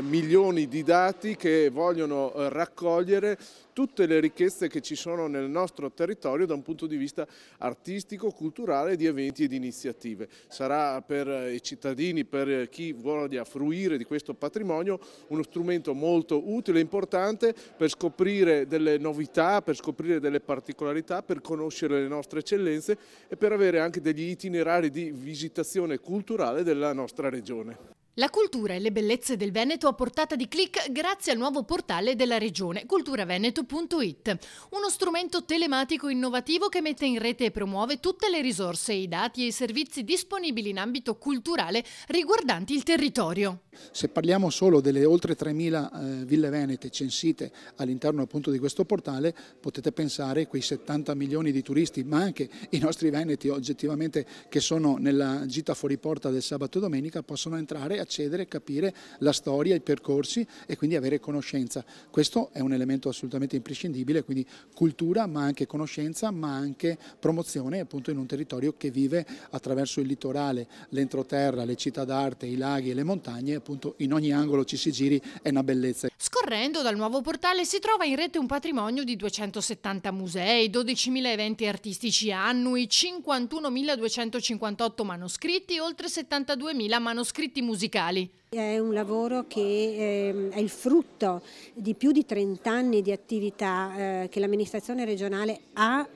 Milioni di dati che vogliono raccogliere tutte le ricchezze che ci sono nel nostro territorio da un punto di vista artistico, culturale, di eventi e di iniziative. Sarà per i cittadini, per chi voglia fruire di questo patrimonio, uno strumento molto utile e importante per scoprire delle novità, per scoprire delle particolarità, per conoscere le nostre eccellenze e per avere anche degli itinerari di visitazione culturale della nostra regione. La cultura e le bellezze del Veneto a portata di click grazie al nuovo portale della regione culturaveneto.it, uno strumento telematico innovativo che mette in rete e promuove tutte le risorse, i dati e i servizi disponibili in ambito culturale riguardanti il territorio. Se parliamo solo delle oltre 3.000 ville venete censite all'interno appunto di questo portale, potete pensare quei 70 milioni di turisti, ma anche i nostri veneti oggettivamente che sono nella gita fuori porta del sabato e domenica, possono entrare, accedere, capire la storia, i percorsi e quindi avere conoscenza. Questo è un elemento assolutamente imprescindibile, quindi cultura ma anche conoscenza, ma anche promozione appunto in un territorio che vive attraverso il litorale, l'entroterra, le città d'arte, i laghi e le montagne, appunto in ogni angolo ci si giri è una bellezza. Scorrendo dal nuovo portale si trova in rete un patrimonio di 270 musei, 12.000 eventi artistici annui, 51.258 manoscritti e oltre 72.000 manoscritti musicali. È un lavoro che è il frutto di più di 30 anni di attività che l'amministrazione regionale ha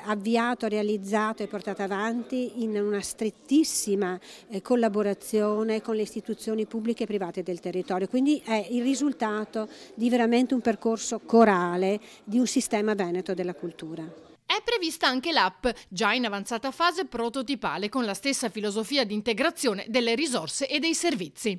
avviato, realizzato e portato avanti in una strettissima collaborazione con le istituzioni pubbliche e private del territorio. Quindi è il risultato di veramente un percorso corale di un sistema veneto della cultura. È prevista anche l'app, già in avanzata fase prototipale con la stessa filosofia di integrazione delle risorse e dei servizi.